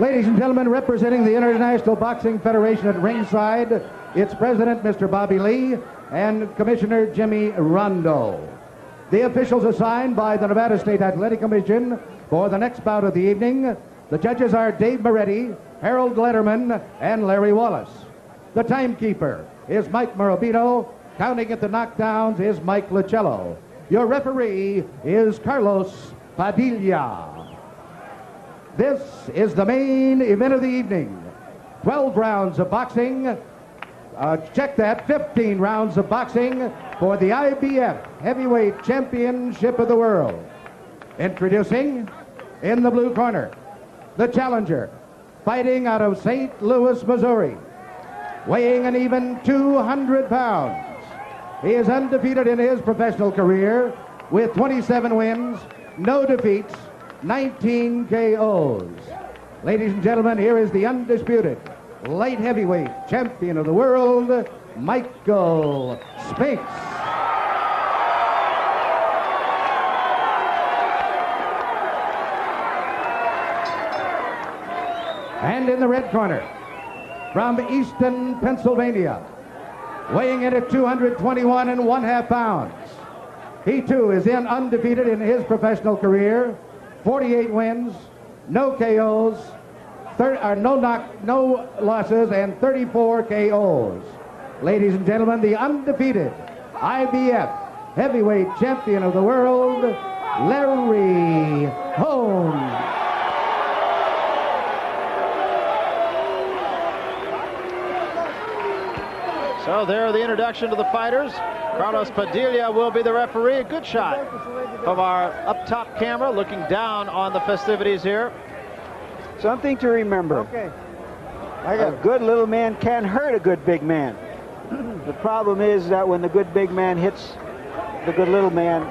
Ladies and gentlemen, representing the International Boxing Federation at ringside, its president, Mr. Bobby Lee, and Commissioner Jimmy Rondo. The officials assigned by the Nevada State Athletic Commission for the next bout of the evening, the judges are Dave Moretti, Harold Letterman, and Larry Wallace. The timekeeper is Mike Morabito. Counting at the knockdowns is Mike Lucello. Your referee is Carlos Padilla. This is the main event of the evening. 12 rounds of boxing. Check that, 15 rounds of boxing for the IBF Heavyweight Championship of the World. Introducing, in the blue corner, the challenger, fighting out of St. Louis, Missouri, weighing an even 200 pounds. He is undefeated in his professional career with 27 wins, no defeats, 19 KOs. Ladies and gentlemen, here is the undisputed light heavyweight champion of the world, Michael Spinks. And in the red corner, from Easton, Pennsylvania, weighing in at 221 1/2 pounds. He too is undefeated in his professional career, 48 wins, no KOs, no losses, and 34 KOs. Ladies and gentlemen, the undefeated IBF heavyweight champion of the world, Larry Holmes. So there are the introduction to the fighters. Carlos Padilla will be the referee. A good shot of our up-top camera looking down on the festivities here. Something to remember. Okay. A good little man can hurt a good big man. The problem is that when the good big man hits the good little man,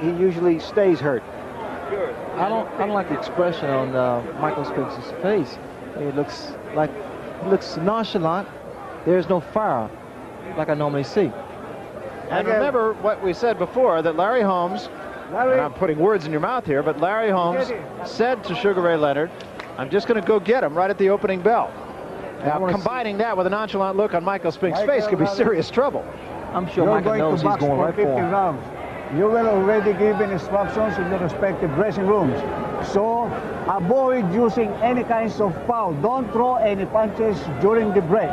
he usually stays hurt. I don't like the expression on Michael Spinks' face. It looks nonchalant. There's no fire like I normally see. And remember what we said before, that Larry Holmes, and I'm putting words in your mouth here, but Larry Holmes said to Sugar Ray Leonard, I'm just going to go get him right at the opening bell. Now, combining that with a nonchalant look on Michael Spinks' face could be serious trouble. I'm sure Michael knows he's going right for him. Rounds. You were already given instructions in the respective dressing rooms. So, avoid using any kinds of foul. Don't throw any punches during the break.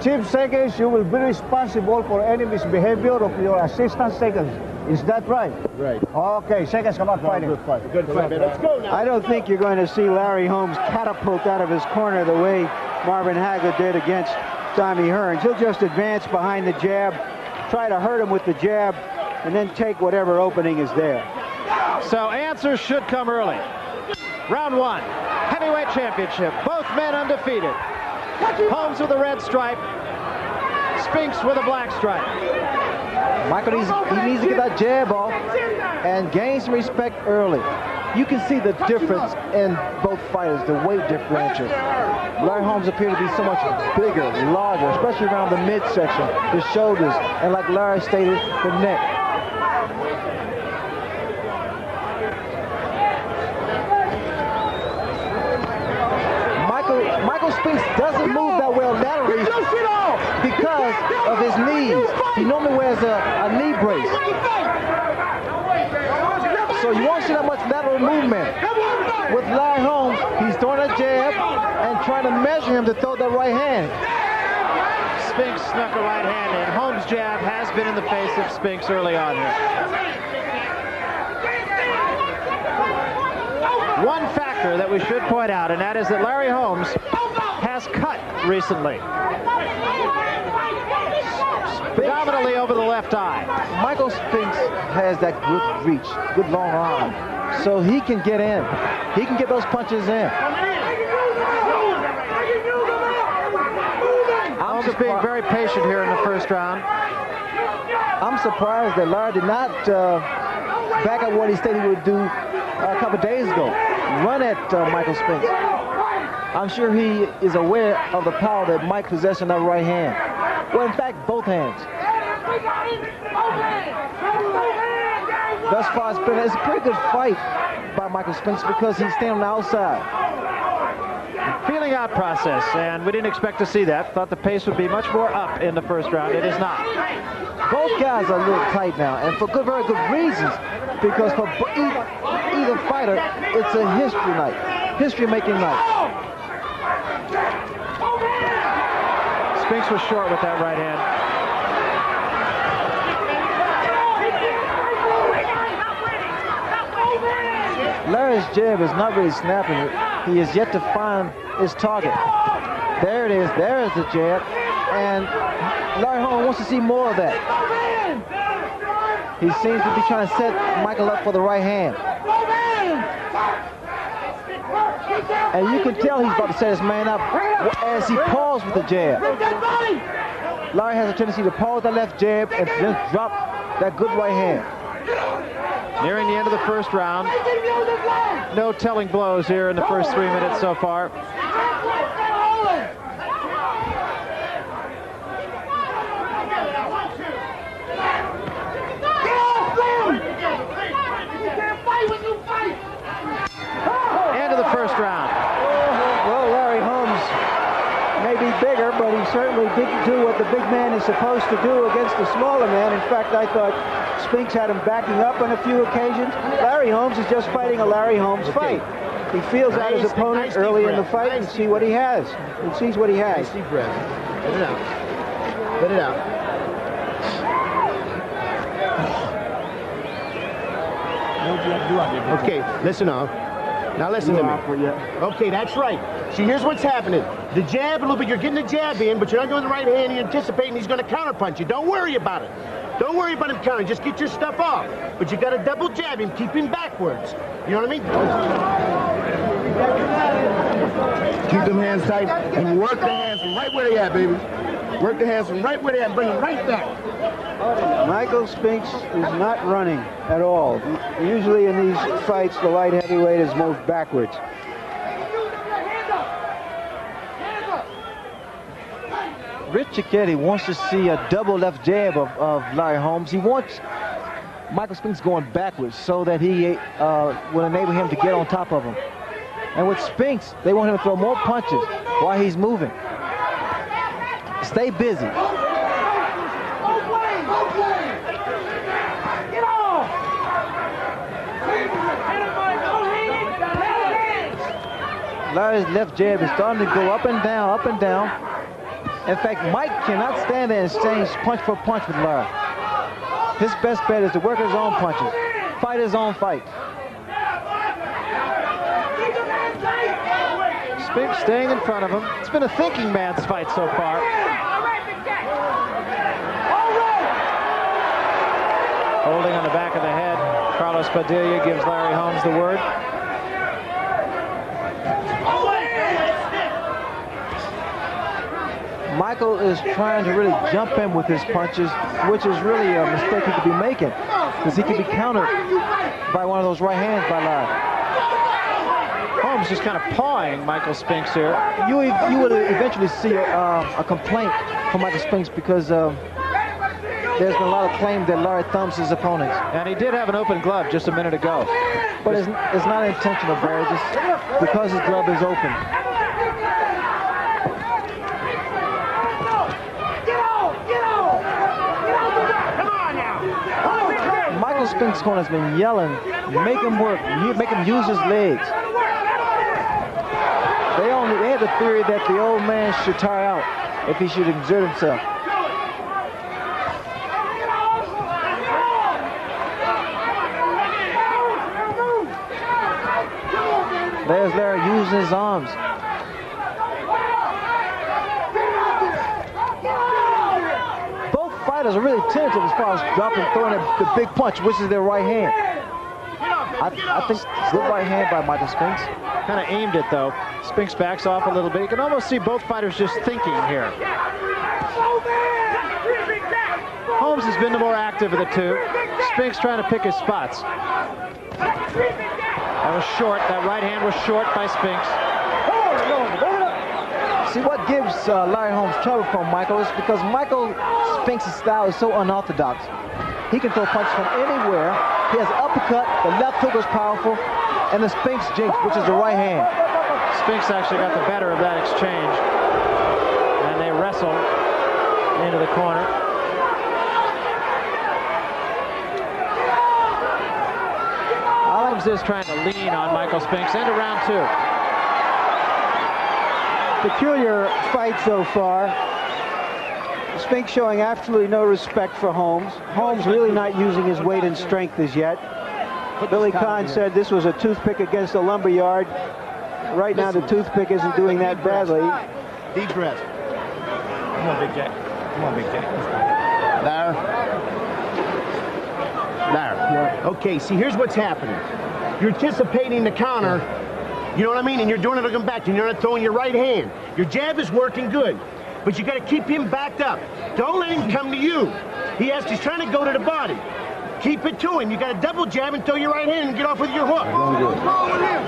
Chief seconds, you will be responsible for any misbehavior of your assistant seconds. Is that right? Right. Okay, seconds come out fighting. Good fight. Good fight. Let's go now. I don't think you're going to see Larry Holmes catapult out of his corner the way Marvin Hagler did against Tommy Hearns. He'll just advance behind the jab, try to hurt him with the jab, and then take whatever opening is there. So answers should come early. Round one, heavyweight championship. Both men undefeated. Holmes with a red stripe, Spinks with a black stripe. Michael needs to get that jab off and gain some respect early. You can see the difference in both fighters, the weight differential. Larry Holmes appeared to be so much bigger, larger, especially around the midsection, the shoulders, and like Larry stated, the neck. Michael Spinks doesn't move that well laterally because of his knees. He normally wears a knee brace. So you won't see that much lateral movement. With Larry Holmes, he's throwing a jab and trying to measure him to throw that right hand. Spinks snuck a right hand in. Holmes' jab has been in the face of Spinks early on here. One factor that we should point out, and that is that Larry Holmes has cut recently. Predominantly over the left eye. Michael Spinks has that good reach, good long arm, so he can get in. He can get those punches in. Holmes being very patient here in the first round. I'm surprised that Larry did not back up what he said he would do a couple days ago. Run at Michael Spinks. I'm sure he is aware of the power that Mike possesses in that right hand. Well, in fact, both hands. Thus far, it's a pretty good fight by Michael Spinks because he's standing on the outside. feeling out process, and we didn't expect to see that. Thought the pace would be much more up in the first round. It is not. Both guys are a little tight now, and for good, very good reasons. Because for either fighter, it's a history night, history-making night. Spinks was short with that right hand. Larry's jab is not really snapping. He is yet to find his target. There it is. There is the jab. And Larry Holmes wants to see more of that. He seems to be trying to set Michael up for the right hand. And you can tell he's about to set his man up as he paused with the jab. Larry has a tendency to pause the left jab and then drop that good right hand. Nearing the end of the first round. No telling blows here in the first 3 minutes so far. End of the first round. Well, Larry Holmes may be bigger, but he certainly didn't do what the big man is supposed to do against the smaller man. In fact, I thought Spinks had him backing up on a few occasions. Larry Holmes is just fighting a Larry Holmes fight. He feels out his opponent early in the fight and see what he has. And sees what he has. Nice deep breath. Let it out. Let it out. Okay, listen up. Now listen to me. Okay, that's right. See, here's what's happening. The jab, a little bit, you're getting the jab in, but you're not doing the right hand. You're anticipating he's going to counterpunch you. Don't worry about it. Don't worry about him countering. Just get your stuff off. But you got to double jab him. Keep him backwards. You know what I mean? Keep them hands tight and work the hands from right where they at, baby. Work the hands from right where they at. Bring them right back. Michael Spinks is not running at all. Usually in these fights, the light heavyweight is moved backwards. Rich Cicchetti wants to see a double left jab of Larry Holmes. He wants Michael Spinks going backwards so that he will enable him to get on top of him. And with Spinks, they want him to throw more punches while he's moving. Stay busy. Larry's left jab is starting to go up and down, up and down. In fact, Mike cannot stand there and exchange punch for punch with Larry. His best bet is to work his own punches, fight his own fight. Spinks staying in front of him. It's been a thinking man's fight so far. Holding on the back of the head, Carlos Padilla gives Larry Holmes the word. Michael is trying to really jump in with his punches, which is really a mistake he could be making, because he could be countered by one of those right hands by Larry. Holmes just kind of pawing Michael Spinks here. You would eventually see a complaint from Michael Spinks because there's been a lot of claim that Larry thumps his opponents. And he did have an open glove just a minute ago. But it's not intentional, Barry, just because his glove is open. Michael Spinks' corner has been yelling, make him work, make him use his legs. They had the theory that the old man should tire out if he should exert himself. There's Larry using his arms. Both fighters are really tentative as far as dropping, throwing the big punch, which is their right hand. I think good right hand by Michael Spinks. Kind of aimed it though. Spinks backs off a little bit. You can almost see both fighters just thinking here. Holmes has been the more active of the two. Spinks trying to pick his spots. That was short. That right hand was short by Spinks. See, what gives Larry Holmes trouble from Michael is because Michael Spinks' style is so unorthodox. He can throw punches from anywhere. He has an uppercut, the left hook is powerful, and the Spinks jinx, which is the right hand. Spinks actually got the better of that exchange. And they wrestle into the corner. Holmes is trying to lean on Michael Spinks into round 2. Peculiar fight so far. Spinks showing absolutely no respect for Holmes. Holmes really not using his weight and strength as yet. Billy Kahn said this was a toothpick against a lumberyard. Right now the toothpick isn't doing that badly. Deep breath. Come on, Big Jack. Come on, Big Jack. There. Okay, see, here's what's happening. You're anticipating the counter, you know what I mean? And you're doing it looking back, and you're not throwing your right hand. Your jab is working good, but you got to keep him backed up. Don't let him come to you. He's trying to go to the body. Keep it to him. You got to double jab and throw your right hand and get off with your hook. What's wrong with him?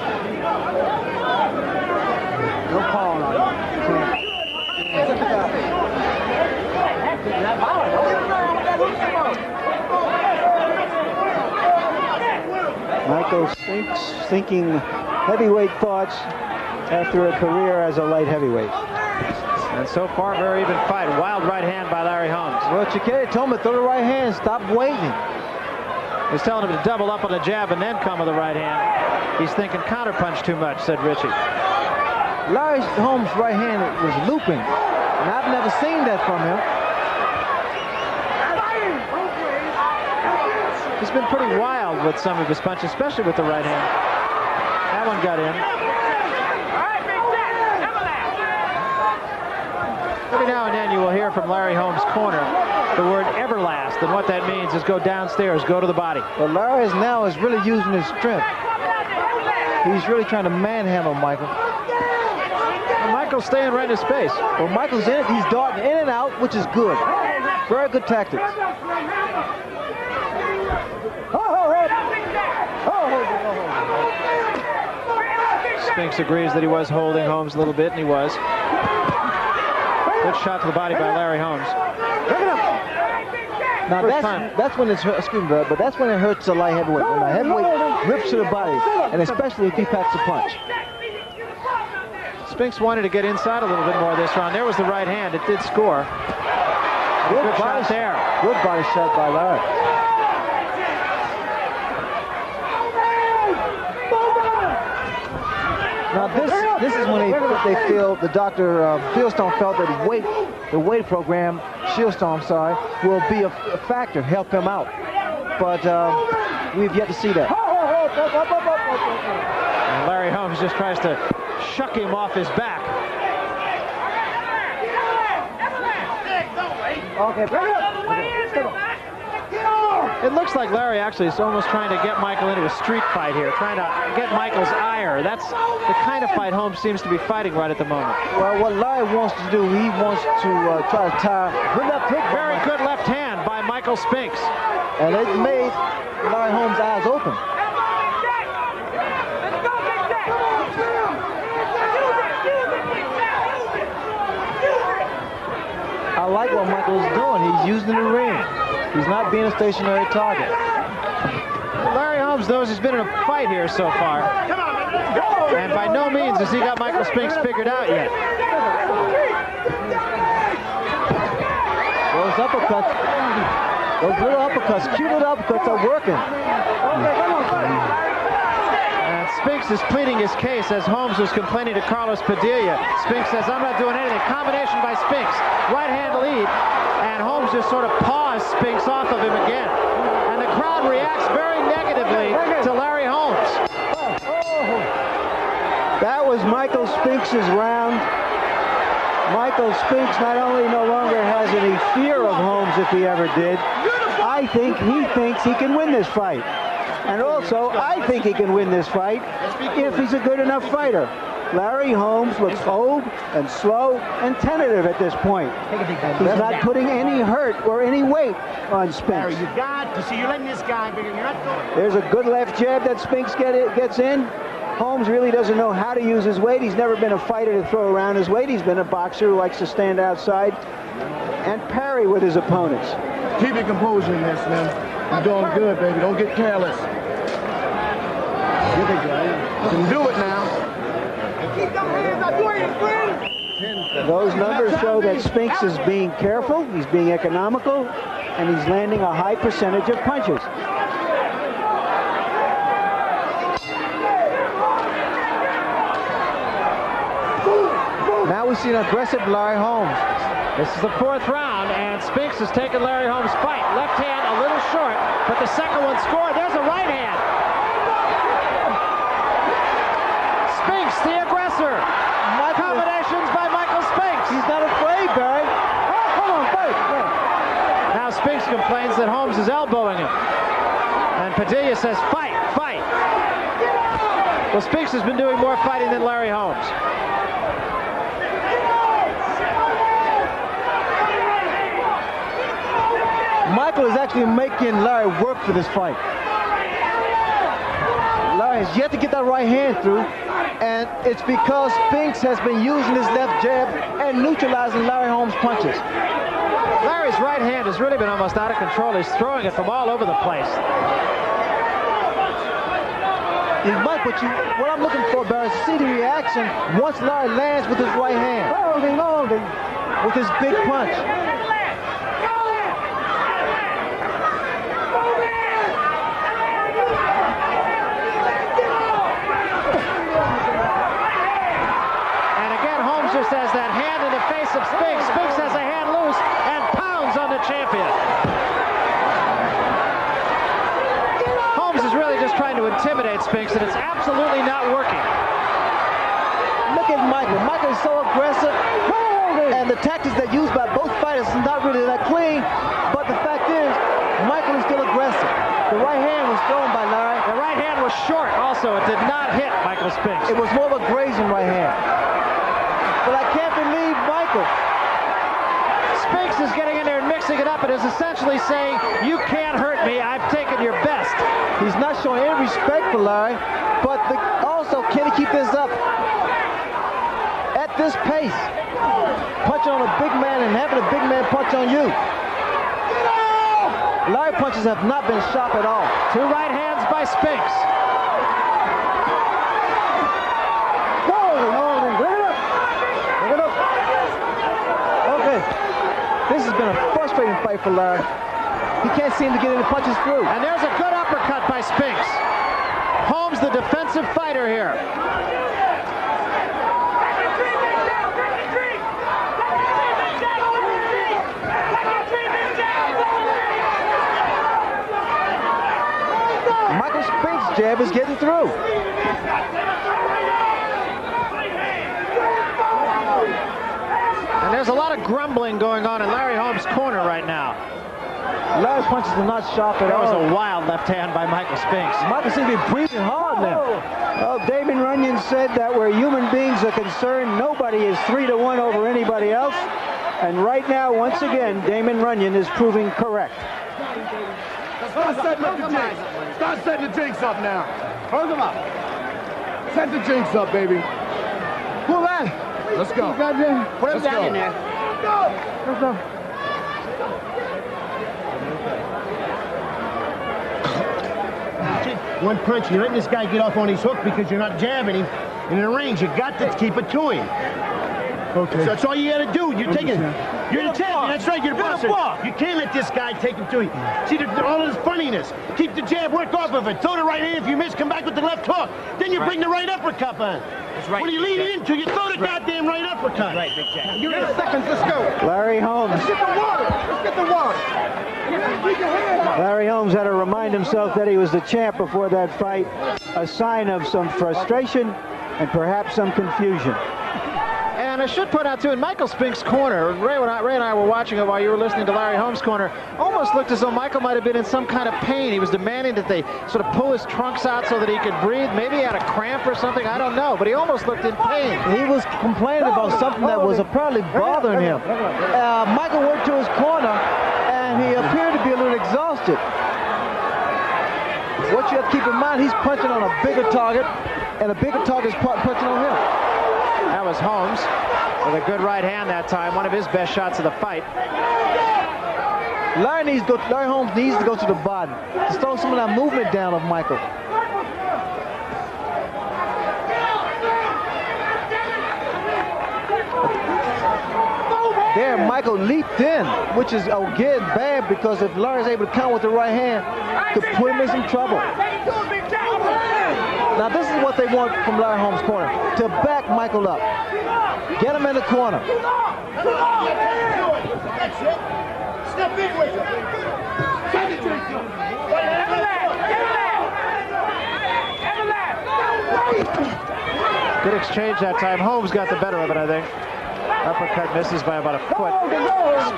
No calling on Michael Spinks thinking heavyweight thoughts after a career as a light heavyweight. And so far, very even fight. Wild right hand by Larry Holmes. Well, Chiquete told him to throw the right hand. Stop waiting. He's telling him to double up on the jab and then come with the right hand. He's thinking counterpunch too much, said Richie. Larry Holmes' right hand was looping, and I've never seen that from him. He's been pretty wild with some of his punches, especially with the right hand. That one got in. Every now and then you will hear from Larry Holmes' corner the word everlast, and what that means is go downstairs, go to the body. But Larry now is really using his strength. He's really trying to manhandle Michael. And Michael's staying right in his space. Well, Michael's in it. He's darting in and out, which is good. Very good tactics. Spinks agrees that he was holding Holmes a little bit, and he was. Good shot to the body by Larry Holmes. Now that's when it's excuse me, but that's when it hurts a light heavyweight. When a heavyweight rips to the body, and especially if he packs a punch. Spinks wanted to get inside a little bit more this round. There was the right hand. It did score. Good shot there. Good body shot by Larry. Now this is when they feel the doctor Fieldstone felt that the weight program Shieldstone, will be a factor, help him out. But we've yet to see that. And Larry Holmes just tries to shuck him off his back. Okay, It looks like Larry actually is almost trying to get Michael into a street fight here, trying to get Michael's ire. That's the kind of fight Holmes seems to be fighting right at the moment. Well, what Larry wants to do, he wants to try to tie. Very good left hand by Michael Spinks. And it made Larry Holmes' eyes open. I like what Michael's doing. He's using the ring. He's not being a stationary target. Larry Holmes knows he's been in a fight here so far. And by no means has he got Michael Spinks figured out yet. Those uppercuts, those little uppercuts, cute little uppercuts are working. And Spinks is pleading his case as Holmes was complaining to Carlos Padilla. Spinks says, I'm not doing anything. Combination by Spinks. Right hand lead. And Holmes just sort of paws Spinks off of him again. And the crowd reacts very negatively to Larry Holmes. That was Michael Spinks' round. Michael Spinks not only no longer has any fear of Holmes if he ever did, I think he thinks he can win this fight. And also, I think he can win this fight if he's a good enough fighter. Larry Holmes looks old and slow and tentative at this point. He's not putting any hurt or any weight on Spinks. You got to see, you're letting this guy bigger. You're not going. There's a good left jab that Spinks gets in. Holmes really doesn't know how to use his weight. He's never been a fighter to throw around his weight. He's been a boxer who likes to stand outside and parry with his opponents. Keep your composure in this, man. You're doing good, baby. Don't get careless. You can do it now. Those numbers show that Spinks is being careful, he's being economical, and he's landing a high percentage of punches. Now we see an aggressive Larry Holmes. This is the 4th round, and Spinks has taken Larry Holmes' fight. Left hand a little short, but the second one scored. There's a right hand. Spinks, the aggressor. Combinations by Michael Spinks. He's not afraid, Barry. Oh, come on, fight. Now Spinks complains that Holmes is elbowing him. And Padilla says, fight, fight. Well, Spinks has been doing more fighting than Larry Holmes. Michael is actually making Larry work for this fight. Larry has yet to get that right hand through, and it's because Spinks has been using his left jab and neutralizing Larry Holmes' punches. Larry's right hand has really been almost out of control. He's throwing it from all over the place. What I'm looking for, Barry, is to see the reaction once Larry lands with his right hand. Holding. With his big punch. Just has that hand in the face of Spinks. Spinks has a hand loose and pounds on the champion. Holmes is really just trying to intimidate Spinks, and it's absolutely not working. Look at Michael. Michael is so aggressive, and the tactics that used by both fighters is not really that clean, but the fact is, Michael is still aggressive. The right hand was thrown by Larry. The right hand was short also. It did not hit Michael Spinks. It was more of a grazing right hand. But I can't believe Michael. Spinks is getting in there and mixing it up and is essentially saying, you can't hurt me, I've taken your best. He's not showing any respect for Larry, but also, can he keep this up at this pace? Punching on a big man and having a big man punch on you. Larry punches have not been sharp at all. 2 right hands by Spinks. This has been a frustrating fight for Larry. He can't seem to get any punches through. And there's a good uppercut by Spinks. Holmes, the defensive fighter here. Michael Spinks' jab is getting through. And there's a lot of grumbling going on in Larry Holmes' corner right now. Larry's punches are not sharp at all. That was a wild left hand by Michael Spinks. Michael seems to be breathing hard now. Well, Damon Runyon said that where human beings are concerned, nobody is 3-1 over anybody else. And right now, once again, Damon Runyon is proving correct. Start setting the jinx up now. Hold them up. Set the jinx up, baby. Pull that. Let's go. Put him down in there. Let's go. One punch, you're letting this guy get off on his hook because you're not jabbing him. In the range, you got to keep it to him. Okay. So that's all you got to do. You're taking, you're the champion. That's right. You're the boss. You can't let this guy take him to him. See, all this funniness. Keep the jab, work off of it. Throw the right hand. If you miss, come back with the left hook. Then you bring the right uppercut on. That's right. What are you leaning into? You throw the goddamn right uppercut. That's right, Big Jack. Give it seconds. Let's go. Larry Holmes. Let's get the water. Let's get the water. Larry Holmes had to remind himself that he was the champ before that fight, a sign of some frustration and perhaps some confusion. And I should point out, too, in Michael Spinks' corner, Ray and I were watching it while you were listening to Larry Holmes' corner, almost looked as though Michael might have been in some kind of pain. He was demanding that they sort of pull his trunks out so that he could breathe. Maybe he had a cramp or something, I don't know, but he almost looked in pain. He was complaining about something that was apparently bothering him. Michael went to his corner, and he appeared to be a little exhausted. What you have to keep in mind, he's punching on a bigger target, and a bigger target is punching on him. That was Holmes with a good right hand that time, one of his best shots of the fight. Larry Holmes needs to go to the bottom to slow some of that movement down of Michael. Michael leaped in, which is again bad because if Larry's able to count with the right hand, could put him in some trouble. Now this is what they want from Larry Holmes' corner, to back Michael up. Get him in the corner. That's it. Step in with him. Good exchange that time. Holmes got the better of it, I think. Uppercut misses by about a foot.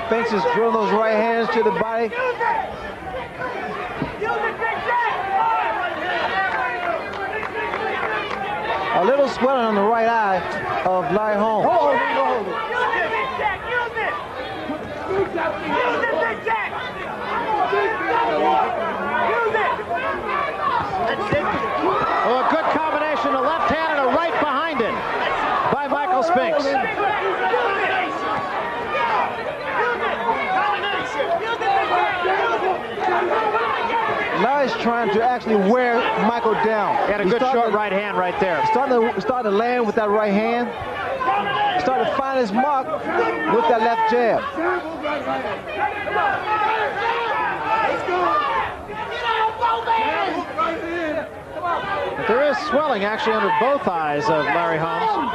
Spinks is drilling those right hands to the body. A little swelling on the right eye of Larry Holmes. Oh, a good combination, a left hand and a right behind it by Michael Spinks. Larry's trying to actually wear Michael down. He had a good short right hand right there. Starting to land with that right hand. Starting to find his mark with that left jab. But there is swelling actually under both eyes of Larry Holmes.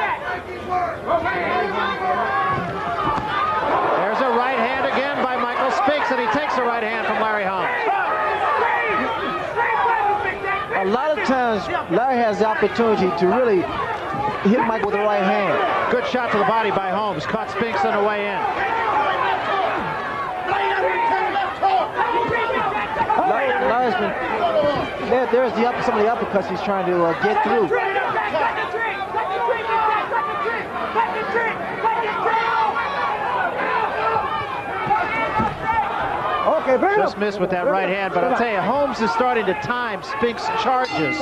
There's a right hand again by Michael Spinks, and he takes the right hand from Larry Holmes. A lot of times, Larry has the opportunity to really hit Mike with the right hand. Good shot to the body by Holmes. Caught Spinks on the way in. Larry's been, there's some of the uppercuts he's trying to get through. Just missed with that right hand, but I'll tell you, Holmes is starting to time Spinks' charges.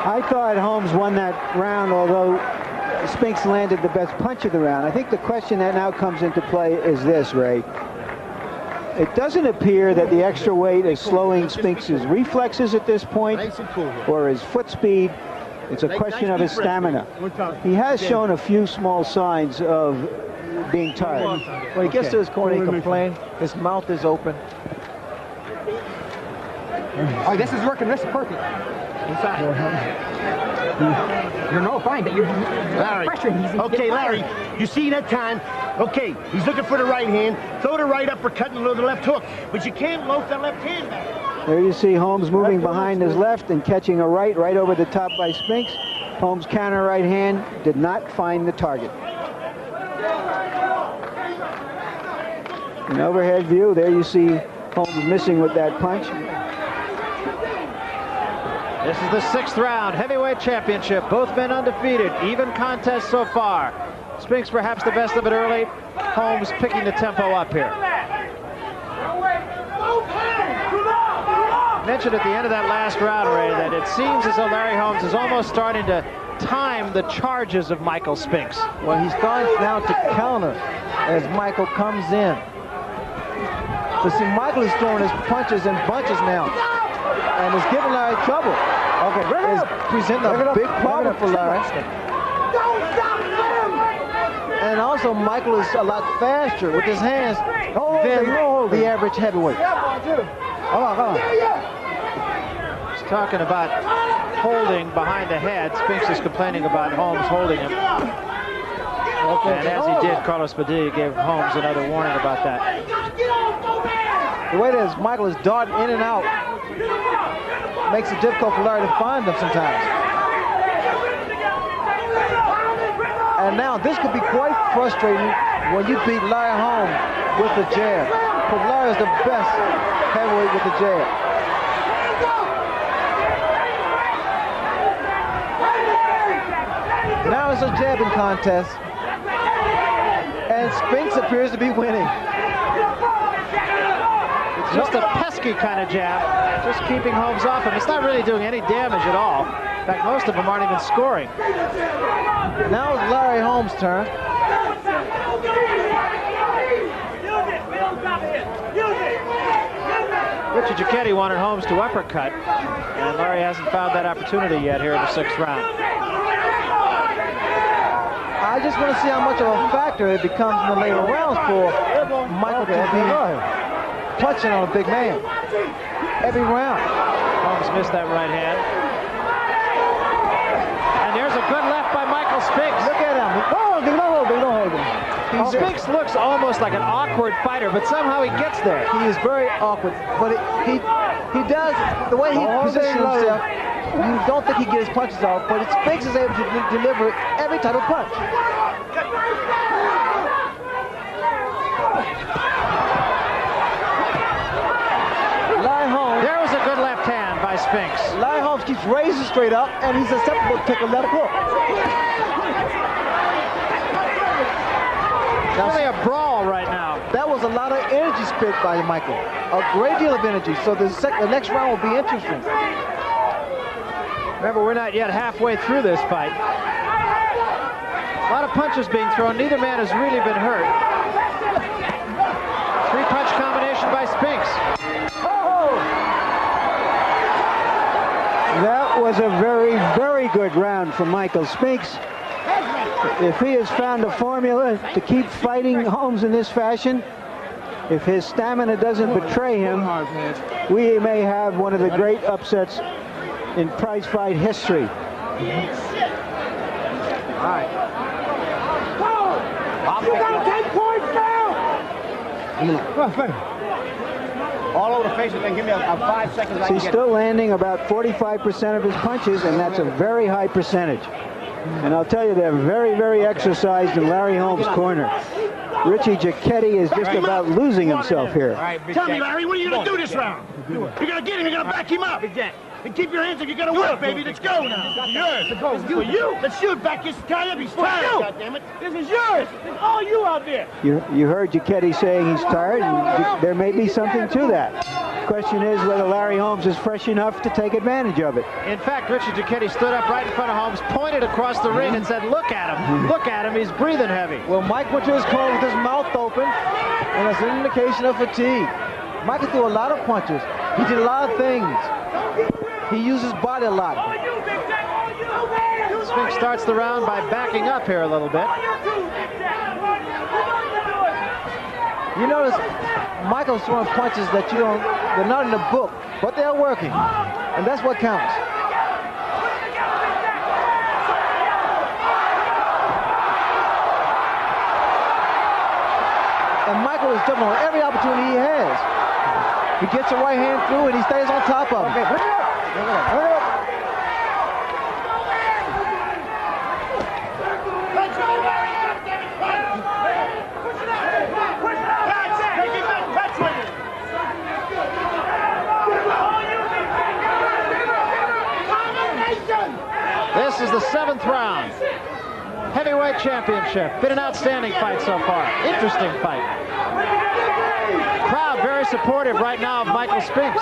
I thought Holmes won that round, although Spinks landed the best punch of the round. I think the question that now comes into play is this, Ray. It doesn't appear that the extra weight is slowing Spinks' reflexes at this point, or his foot speed. It's a question of his stamina. He has shown a few small signs of being tired. When he gets to his corner, he complains. His mouth is open. Oh, this is working. This is perfect. You're no fine, but you're Larry. pressuring. Okay, Larry, you see that time? Okay, he's looking for the right hand. Throw the right uppercut and load the left hook. But you can't loaf that left hand back. There you see Holmes moving behind his left and catching a right over the top by Spinks. Holmes' counter right hand did not find the target. An overhead view, there you see Holmes missing with that punch. This is the 6th round, heavyweight championship. Both men undefeated, even contest so far. Spinks perhaps the best of it early. Holmes picking the tempo up here. Mentioned at the end of that last round, Ray, that it seems as though Larry Holmes is almost starting to time the charges of Michael Spinks. Well, he starts now to counter as Michael comes in. But see, Michael is throwing his punches in bunches now, and it's giving Larry trouble. Okay, it's presenting a big problem for Larry. And also, Michael is a lot faster with his hands than the average heavyweight. He's talking about holding behind the head. Spinks is complaining about Holmes holding him. And as he did, Carlos Padilla gave Holmes another warning about that. The way that Michael is darting in and out makes it difficult for Larry to find them sometimes. And now this could be quite frustrating when you beat Larry Holmes with the jab. Because Larry is the best heavyweight with the jab. Now it's a jabbing contest. And Spinks appears to be winning. It's just a pesky kind of jab, just keeping Holmes off him. It's not really doing any damage at all. In fact, most of them aren't even scoring. Now it's Larry Holmes' turn. Richard Giacchetti wanted Holmes to uppercut, and Larry hasn't found that opportunity yet here in the 6th round. I just want to see how much of a factor it becomes in the later rounds for Michael to be punching on a big man every round. Holmes missed that right hand. And there's a good left by Michael Spinks. Look at him. Don't hold him. Spinks looks almost like an awkward fighter, but somehow he gets there. He is very awkward, but he does, the way he positions himself, you don't think he gets his punches off, but Spinks is able to deliver every type of punch. Larry Holmes. There was a good left hand by Spinks. Larry Holmes keeps raising straight up, and he's susceptible to take a left hook. Now, only a brawl right now. That was a lot of energy spent by Michael. A great deal of energy. So the next round will be interesting. Remember, we're not yet halfway through this fight. A lot of punches being thrown. Neither man has really been hurt. Three-punch combination by Spinks. That was a very, very good round for Michael Spinks. If he has found a formula to keep fighting Holmes in this fashion, if his stamina doesn't betray him, we may have one of the great upsets in prize fight history. All right. You got 10 points now! All over the face, then give me a 5 seconds. He's still landing about 45% of his punches, and that's a very high percentage. And I'll tell you, they're very, very exercised in Larry Holmes' corner. Richie Giacchetti is just about losing himself here. Tell me, Larry, what are you going to do this round? You're going to get him, you're going to back him up. And keep your hands up, you're going to work, baby. Let's go now. Yours. This is for you. Let's shoot back this guy up. He's tired, goddammit. This is yours. It's all you out there. You heard Giacchetti saying he's tired, and there may be something to that. Question is whether Larry Holmes is fresh enough to take advantage of it. In fact, Richie Giacchetti stood up right in front of Holmes, pointed across the ring and said, look at him. Look at him. He's breathing heavy. Well, Mike went to his corner with his mouth open, and it's an indication of fatigue. Michael threw a lot of punches. He did a lot of things. He used his body a lot. Spinks starts the round by backing up here a little bit. You notice Michael's throwing punches that they're not in the book, but they're working. And that's what counts. And Michael is jumping on every opportunity he has. He gets a right hand through and he stays on top of him. Okay, bring it up. Bring it up. Bring it up. This is the 7th round. Heavyweight championship. Been an outstanding fight so far. Interesting fight. Crowd very supportive right now of Michael Spinks.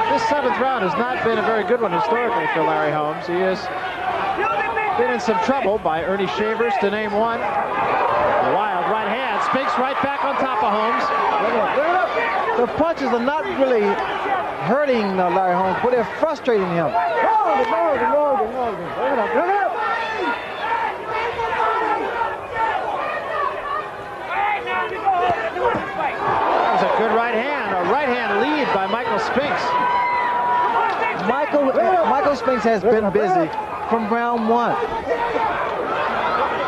This 7th round has not been a very good one historically for Larry Holmes. He has been in some trouble by Ernie Shavers, to name one. A wild right hand. Spinks right back on top of Holmes. The punches are not really hurting Larry Holmes, but they're frustrating him. That was a good right hand. A right hand lead by Michael Spinks. Michael Spinks has been busy from round 1.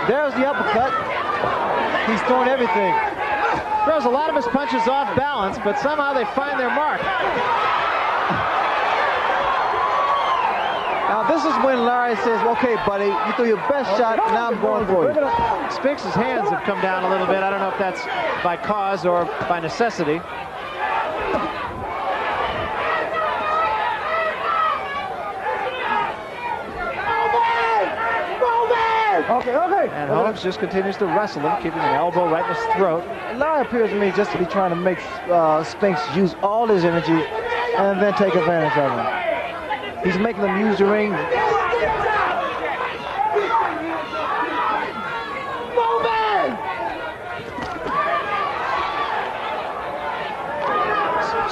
There's the uppercut. He's throwing everything. Throws a lot of his punches off balance, but somehow they find their mark. Now this is when Larry says, okay, buddy, you threw your best shot, now I'm going for you. Spinks' hands have come down a little bit. I don't know if that's by cause or by necessity. Okay. And Holmes just continues to wrestle him, keeping an elbow right in his throat. Larry appears to me just to be trying to make Spinks use all his energy and then take advantage of him. He's making them use the ring.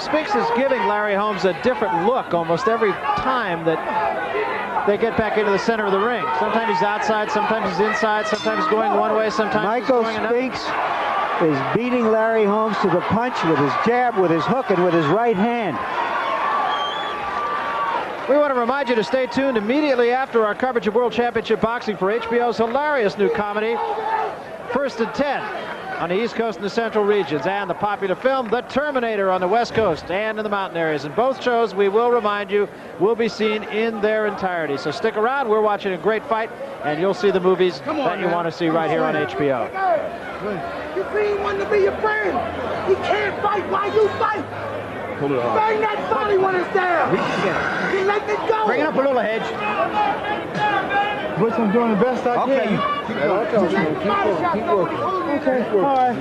Spinks is giving Larry Holmes a different look almost every time that they get back into the center of the ring. Sometimes he's outside, sometimes he's inside, sometimes going one way, sometimes Michael he's going another. Spinks is beating Larry Holmes to the punch with his jab, with his hook, and with his right hand. We want to remind you to stay tuned immediately after our coverage of World Championship Boxing for HBO's hilarious new comedy, First and 10, on the East Coast and the Central regions, and the popular film The Terminator on the West Coast and in the mountain areas. And both shows, we will remind you, will be seen in their entirety. So stick around. We're watching a great fight, and you'll see the movies that you want to see right here on HBO. You really want to be your friend. He can't fight. Why you fight? Pull it off. Bang that body when it's down. You let it go. Bring it up a little, Hedge. Butch, I'm doing the best I can. Keep working. Okay, all right.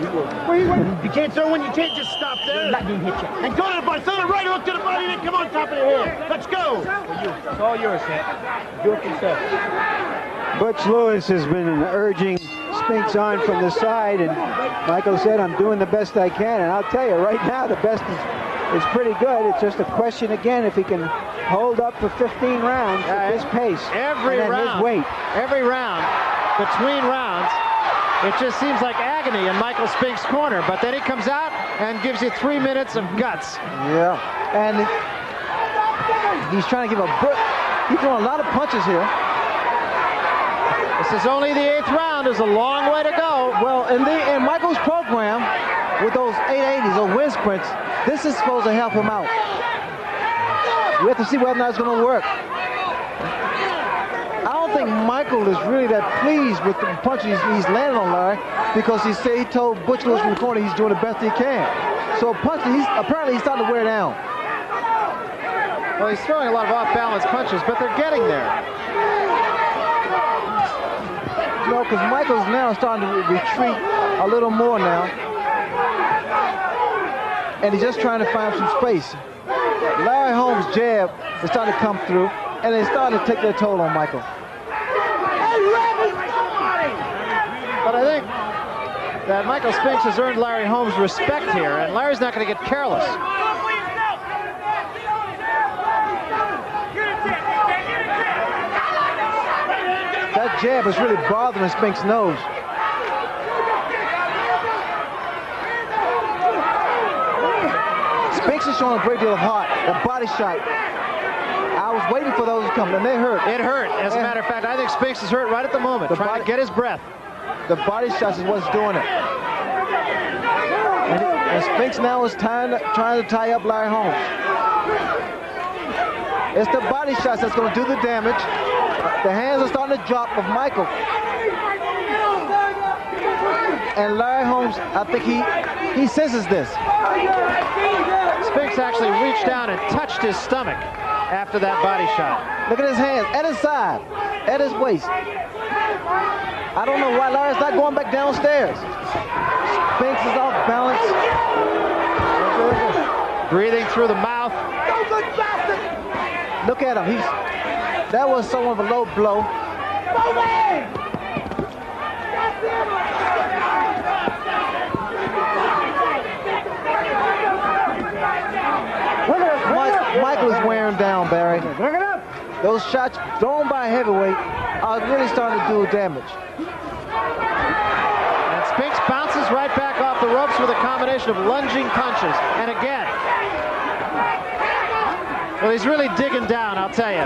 Where you going? You can't throw one, you can't just stop there. Let me hit you. And go to the body, throw the right hook to the body, then come on top of the head. Let's go. It's all yours, Ed. Do it yourself. Butch Lewis has been urging Spinks on from the side, and Michael said, I'm doing the best I can. And I'll tell you, right now, the best is pretty good. It's just a question, again, if he can hold up for 15 rounds at this pace. Every and round, his weight. every round, between rounds, it just seems like agony in Michael Spinks' corner. But then he comes out and gives you 3 minutes of guts. Yeah, and he's trying to give a he's throwing a lot of punches here. This is only the 8th round. There's a long way to go. Well, in Michael's program, with those 880s or wind sprints, this is supposed to help him out. We have to see whether or not it's going to work. I don't think Michael is really that pleased with the punches he's landing on Larry, because he told Butch Lewis from the corner he's doing the best he can. So apparently he's starting to wear down. Well, he's throwing a lot of off-balance punches, but they're getting there. No, because Michael's now starting to retreat a little more now. And he's just trying to find some space. Larry Holmes' jab is starting to come through, and it's starting to take their toll on Michael. But I think that Michael Spinks has earned Larry Holmes' respect here, and Larry's not going to get careless. That jab is really bothering Spinks' nose. Spinks is showing a great deal of heart. The body shot. I was waiting for those to come, and they hurt. It hurt. As a matter of fact, I think Spinks is hurt right at the moment, trying to get his breath. The body shots is what's doing it. And Spinks now is trying to tie up Larry Holmes. It's the body shots that's going to do the damage. The hands are starting to drop of Michael. And Larry Holmes, I think he senses this. Spinks actually reached down and touched his stomach after that body shot. Look at his hands, at his side, at his waist. I don't know why Larry's not going back downstairs. Spinks is off balance. Breathing through the mouth. Look at him. That was somewhat of a low blow. Michael is wearing down, Barry. Those shots thrown by a heavyweight are really starting to do damage. And Spinks bounces right back off the ropes with a combination of lunging punches. And again. Well, he's really digging down, I'll tell you.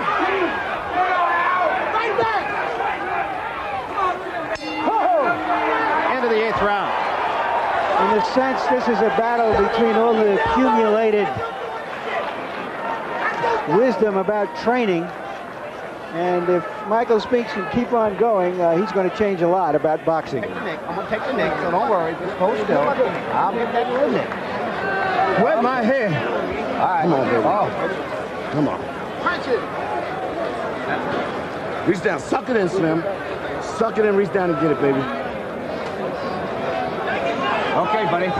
End of the 8th round. In a sense, this is a battle between all the accumulated wisdom about training. And if Michael Spinks can keep on going, he's going to change a lot about boxing. I'm going to take the neck, so don't worry. Just hold still. I'll get that little neck. Wet my head. All right. Come on, baby. Oh. Come on. Punch it. Reach down. Suck it in, Slim. Suck it in, reach down and get it, baby. Okay, buddy.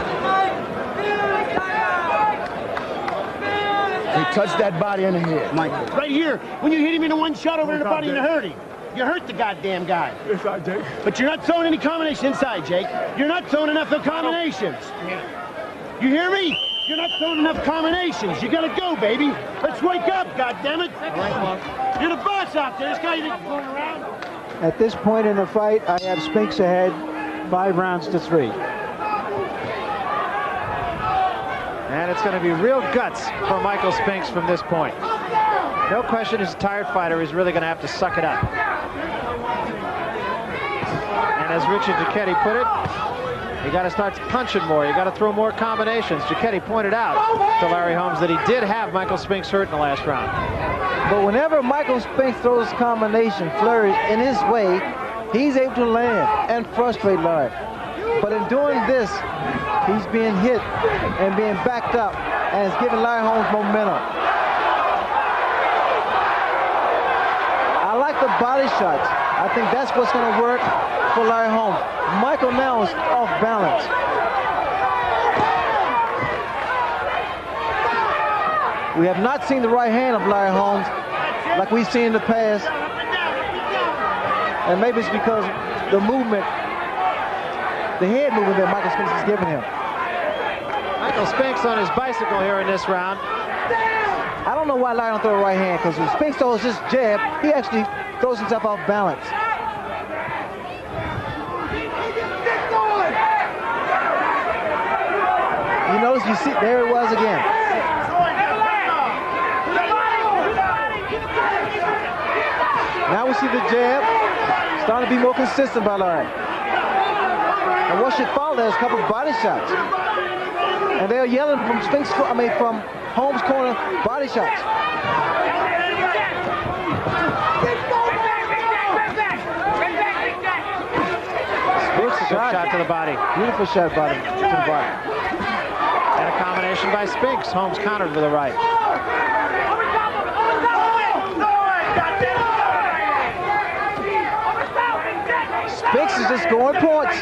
He touched that body in the head. Michael. Right here. When you hit him in a one shot over in the body, you hurt him. You hurt the goddamn guy. Inside, Jake. But you're not throwing any combination inside, Jake. You're not throwing enough of combinations. You hear me? You're not throwing enough combinations. You gotta go, baby. Let's wake up, goddammit. You're the boss out there. This guy isn't going around. At this point in the fight, I have Spinks ahead, 5 rounds to 3. And it's going to be real guts for Michael Spinks from this point. No question, he's a tired fighter. He's really going to have to suck it up. And as Richard Giacchetti put it, you got to start punching more. You got to throw more combinations. Giacchetti pointed out to Larry Holmes that he did have Michael Spinks hurt in the last round. But whenever Michael Spinks throws combination flurries in his way, he's able to land and frustrate Larry. But in doing this, he's being hit and being backed up, and it's giving Larry Holmes momentum. I like the body shots. I think that's what's going to work for Larry Holmes. Michael now is off balance. We have not seen the right hand of Larry Holmes like we've seen in the past. And maybe it's because the movement, the head movement that Michael Spinks is giving him. Michael Spinks on his bicycle here in this round. I don't know why Larry don't throw a right hand, because when Spinks throws his jab, he actually throws himself off balance. You notice, you see, there it was again. Now we see the jab starting to be more consistent by Larry. And what should follow that is a couple of body shots. And they're yelling from from Holmes' corner, body shots. Good shot to the body. Beautiful shot to the body. And a combination by Spinks. Holmes countered with a right. Spinks is just scoring points.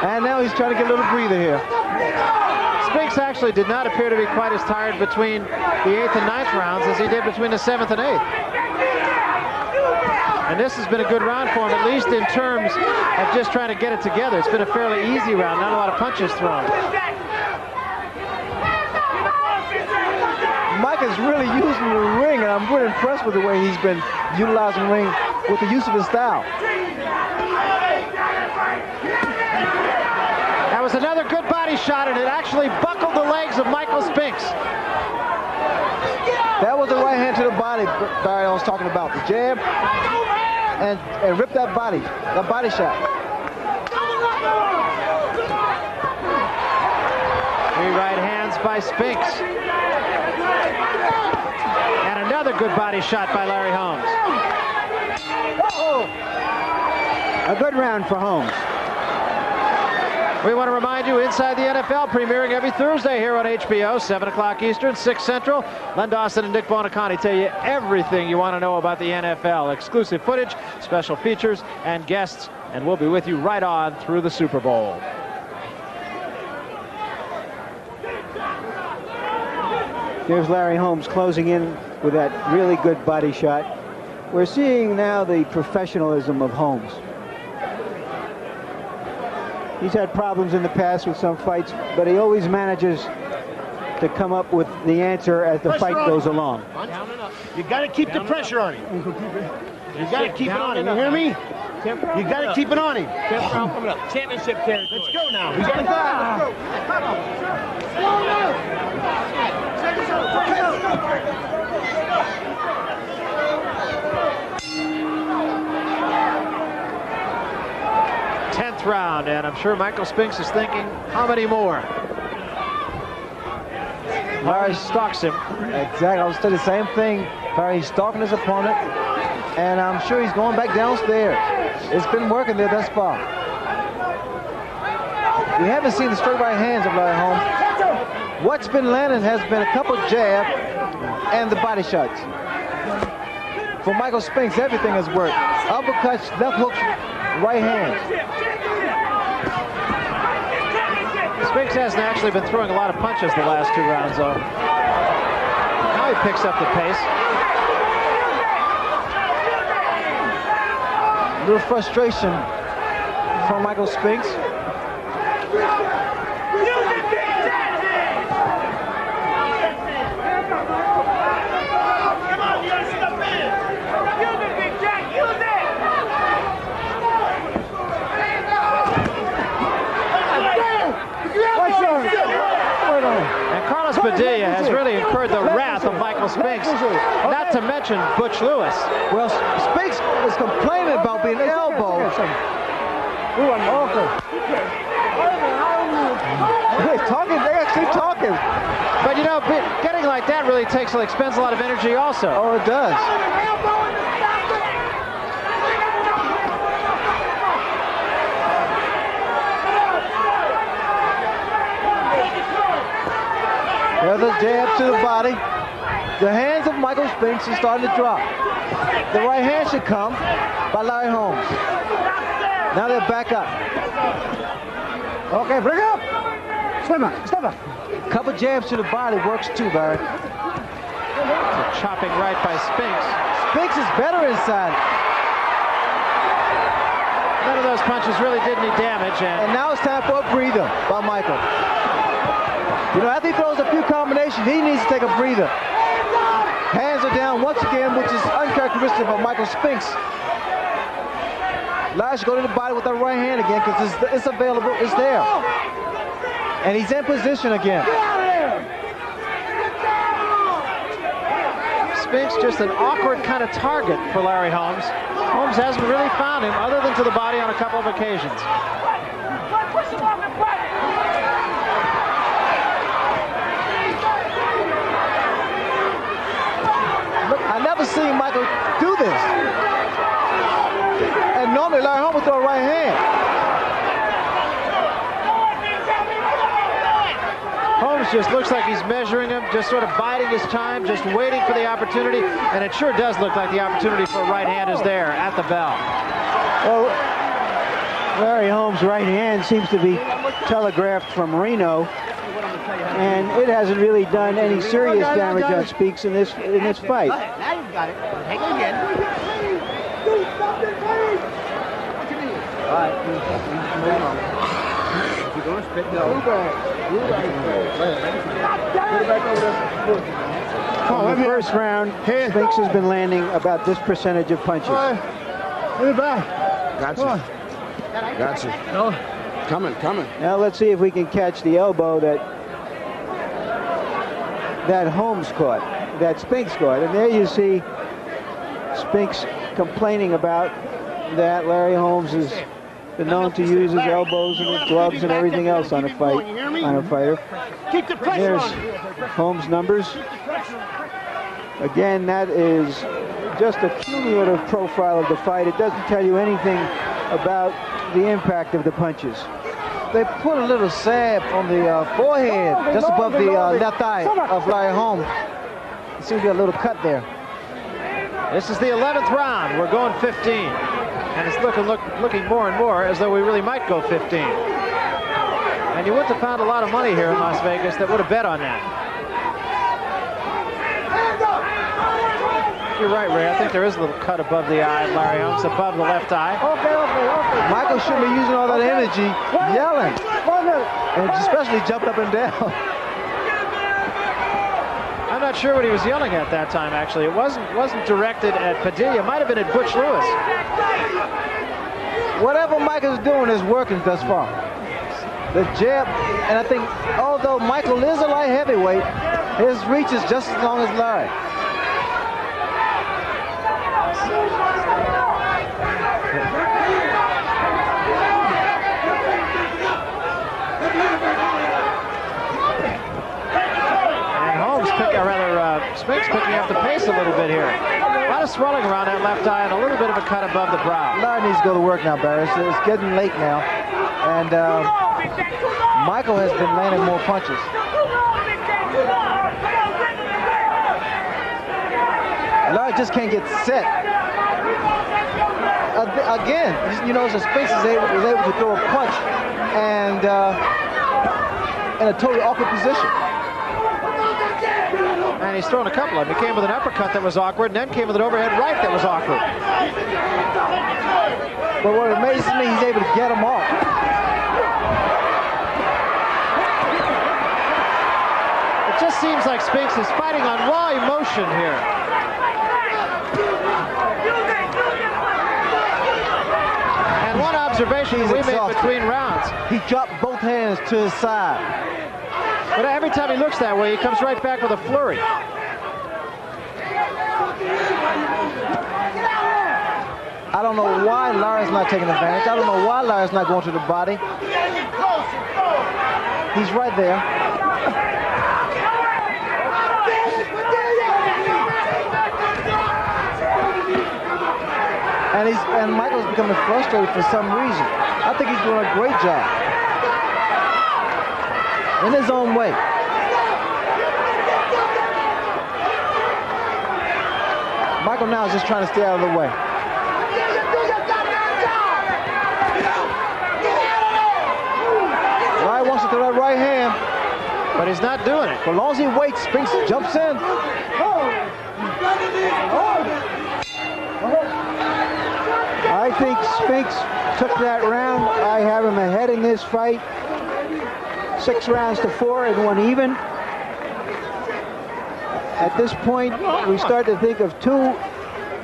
And now he's trying to get a little breather here. Spinks actually did not appear to be quite as tired between the 8th and 9th rounds as he did between the 7th and 8th. And this has been a good round for him, at least in terms of just trying to get it together. It's been a fairly easy round, not a lot of punches thrown. Mike is really using the ring, and I'm really impressed with the way he's been utilizing the ring with the use of his style. That was another good body shot, and it actually buckled the legs of Michael Spinks. That was the right hand to the body Barry I was talking about. The jab and rip that body shot. Three right hands by Spinks. And another good body shot by Larry Holmes. A good round for Holmes. We want to remind you, Inside the NFL, premiering every Thursday here on HBO, 7 o'clock Eastern, 6 Central. Len Dawson and Dick Bonaconti tell you everything you want to know about the NFL. Exclusive footage, special features, and guests. And we'll be with you right on through the Super Bowl. Here's Larry Holmes closing in with that really good body shot. We're seeing now the professionalism of Holmes. He's had problems in the past with some fights, but he always manages to come up with the answer as the fight goes along. You got to keep the pressure on him. You got to keep it on him. You hear me? You got to keep it on him. 10th round coming up. Championship territory. Let's go now. We got to go. Round, and I'm sure Michael Spinks is thinking, how many more? Larry stalks him. Exactly, I was saying the same thing. Larry's stalking his opponent, and I'm sure he's going back downstairs. It's been working there thus far. We haven't seen the straight right hands of Larry Holmes. What's been landing has been a couple jab and the body shots. For Michael Spinks, everything has worked. Uppercuts, left hooks, right hands. Spinks hasn't actually been throwing a lot of punches the last 2 rounds, though. Now he picks up the pace. A little frustration from Michael Spinks. Padilla has really incurred the wrath of Michael Spinks, not to mention Butch Lewis. Well, Spinks is complaining about being elbowed. They're talking, they're actually talking. But you know, getting like that really expends a lot of energy also. Oh, it does. There's a jab to the body. The hands of Michael Spinks are starting to drop. The right hand should come by Larry Holmes. Now they're back up. Okay, bring up. Step up. Couple jabs to the body works too, Barry. Chopping right by Spinks. Spinks is better inside. None of those punches really did any damage. And now it's time for a breather by Michael. You know, after he throws a few combinations, he needs to take a breather. Hands are down once again, which is uncharacteristic of Michael Spinks. Larry should go to the body with that right hand again because it's available, it's there. And he's in position again. Spinks just an awkward kind of target for Larry Holmes. Holmes hasn't really found him other than to the body on a couple of occasions. Look, I never seen Michael do this. And normally Larry Holmes would throw a right hand. Holmes just looks like he's measuring him, just sort of biding his time, just waiting for the opportunity, and it sure does look like the opportunity for a right hand is there at the bell. Well, Larry Holmes' right hand seems to be telegraphed from Reno, and it hasn't really done any serious damage on Spinks in this fight. Now you've got it. Take it again. All right. In the first round, Spinks has been landing about this percentage of punches. Gotcha. No. Coming. Now let's see if we can catch the elbow that Holmes caught, that Spinks caught. And there you see Spinks complaining about that Larry Holmes has been known to use his elbows and his gloves and everything else on a fighter. Keep the pressure There's on. Holmes' numbers. Again, that is just a cumulative profile of the fight. It doesn't tell you anything about the impact of the punches. They put a little salve on the forehead, just above the left eye of Larry Holmes. You see a little cut there. This is the 11th round. We're going 15. And it's looking more and more as though we really might go 15. And you wouldn't have found a lot of money here in Las Vegas that would have bet on that. You're right, Ray. I think there is a little cut above the eye of Larry Holmes, above the left eye. Okay. Michael shouldn't be using all that energy yelling, and especially jumping up and down. I'm not sure what he was yelling at that time, actually. It wasn't directed at Padilla. It might have been at Butch Lewis. Whatever Michael's doing is working thus far. The jab, and I think although Michael is a light heavyweight, his reach is just as long as Larry. Spinks picking up the pace a little bit here. A lot of swelling around that left eye and a little bit of a cut above the brow. Larry needs to go to work now, Barry. It's getting late now. And Michael has been landing more punches. Larry just can't get set. Again, you know, Spinks was able to throw a punch and in a totally awkward position. And he's thrown a couple of them. He came with an uppercut that was awkward, and then came with an overhead right that was awkward. But what amazes me, he's able to get him off. It just seems like Spinks is fighting on raw emotion here. And one observation we made between rounds. He dropped both hands to his side. But every time he looks that way, he comes right back with a flurry. I don't know why Larry's not taking advantage. I don't know why Larry's not going to the body. He's right there. And Michael's becoming frustrated for some reason. I think he's doing a great job. In his own way. Michael now is just trying to stay out of the way. Larry wants to throw that right hand. But he's not doing it. For as long as he waits, Spinks jumps in. I think Spinks took that round. I have him ahead in this fight. 6 rounds to 4 and 1 even. At this point, we start to think of 2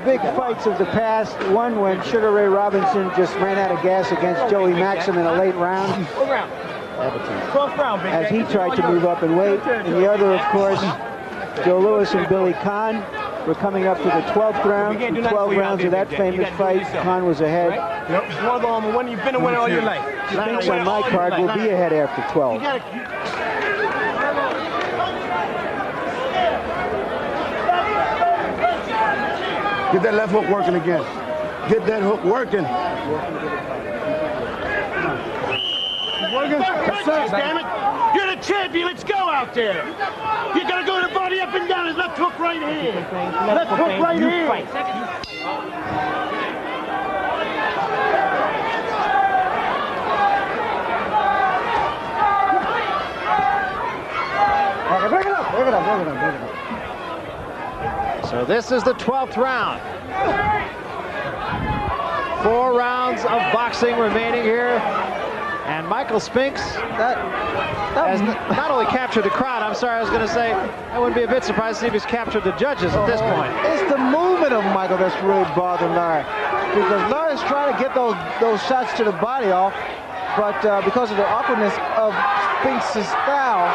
big fights of the past. One when Sugar Ray Robinson just ran out of gas against Joey Maxim in a late round. As he tried to move up in weight. And the other, of course, Joe Louis and Billy Conn. We're coming up to the 12th round. In 12 rounds of that famous fight, Conn was ahead. You've been a winner all your life. Spinks on my card will be ahead after 12. Get that left hook working again. Get that hook working. Working. Damn it. You're the champion. Let's go out there. You got to go to the body up and down. His left hook right here. Left hook right here. Okay, bring it up. So this is the 12th round. 4 rounds of boxing remaining here. And Michael Spinks has not only captured the crowd, I'm sorry, I was going to say, I wouldn't be a bit surprised to see if he's captured the judges at this point. It's the movement of Michael that's really bothering Larry. Because Larry's trying to get those shots to the body off, but because of the awkwardness of Spinks' style,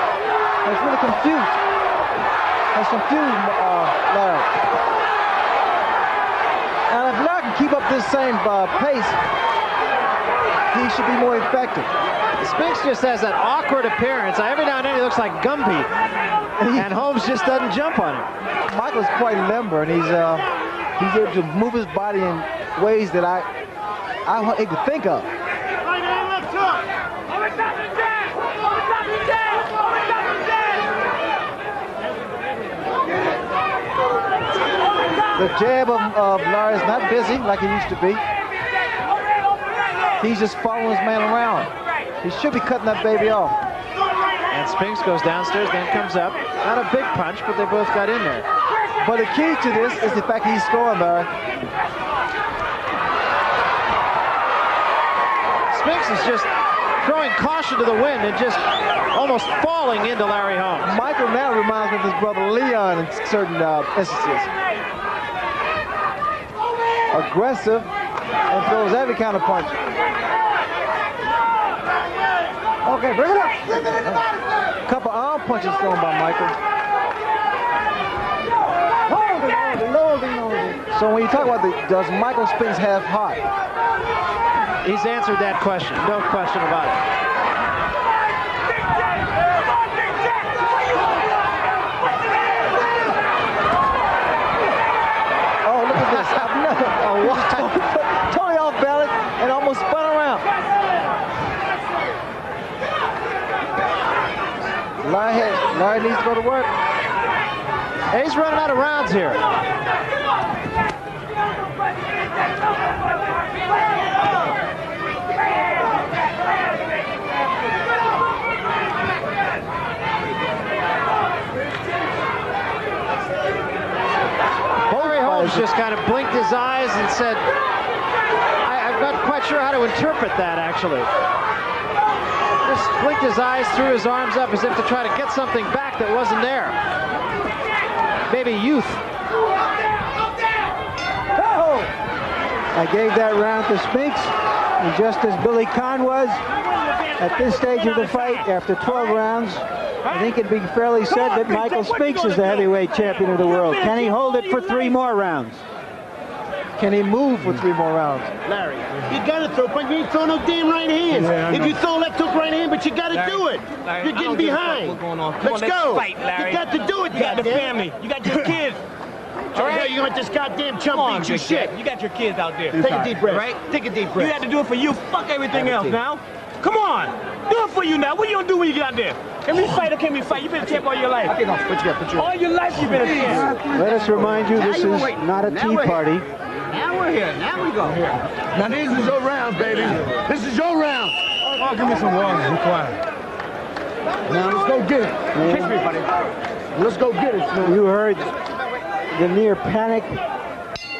it's really confused. Has confused Larry. And if Larry can keep up this same pace, he should be more effective. Spinks just has that awkward appearance. Every now and then he looks like Gumby, and Holmes just doesn't jump on him. Michael's quite limber, and he's able to move his body in ways that I could think of. The jab of Larry is not busy like he used to be. He's just following his man around. He should be cutting that baby off. And Spinks goes downstairs, then comes up. Not a big punch, but they both got in there. But the key to this is the fact he's scoring, Larry. Spinks is just throwing caution to the wind and just almost falling into Larry Holmes. Michael now reminds me of his brother Leon in certain instances. Aggressive and throws every kind of punch. Okay, bring it up. A couple arm punches thrown by Michael. Holding. So when you talk about does Michael Spinks have heart? He's answered that question, no question about it. Oh, look at this. Totally off balance and almost spun around. Larry needs to go to work. And he's running out of rounds here. Larry Holmes just kind of blinked his eyes and said, I'm not quite sure how to interpret that, actually. Just blinked his eyes, threw his arms up as if to try to get something back that wasn't there. Maybe youth. I gave that round to Spinks, and just as Billy Conn was at this stage of the fight, after 12 rounds, I think it'd be fairly said that Michael Spinks is the heavyweight champion of the world. Can he hold it for 3 more rounds? Can he move for 3 more rounds? Larry, you got to throw punch. You ain't throwing no damn right hands. Yeah, if you throw left hook, right hand, but you got to do it. Larry, You're getting behind. Let's go. Fight, Larry. You got to do it, You got the goddamn. family. You got your kids. All right, you gonna let this goddamn chump beat you shit. You got your kids out there. Take a deep breath. Right? Take a deep breath. You had to do it for you. Fuck everything else now. Come on. Do it for you now. What you gonna do when you get out there? Can we fight or can we fight? You've been a champ all your life. All your life you've been a champ. Let us remind you, this is not a tea party. Now we're here. Now we go. Now this is your round, baby. This is your round. Oh, give me some water. Be quiet. Now let's go get it. Kiss me, buddy. Let's go get it, man. You heard the near panic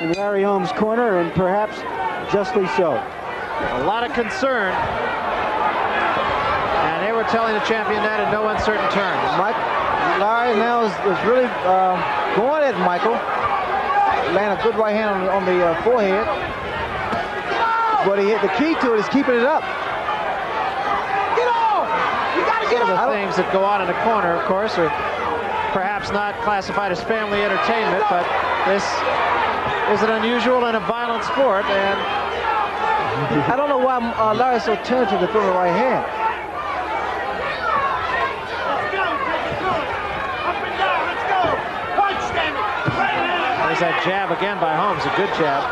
in Larry Holmes' corner, and perhaps justly so. A lot of concern. And they were telling the champion that in no uncertain terms. Larry now is really going at Michael. Laying a good right hand on the forehead. But the key to it is keeping it up. Some of the things that go on in the corner, of course, are perhaps not classified as family entertainment, but this is an unusual and a violent sport, and I don't know why Larry's so tentative to throw the right hand. there's that jab again by Holmes, a good jab.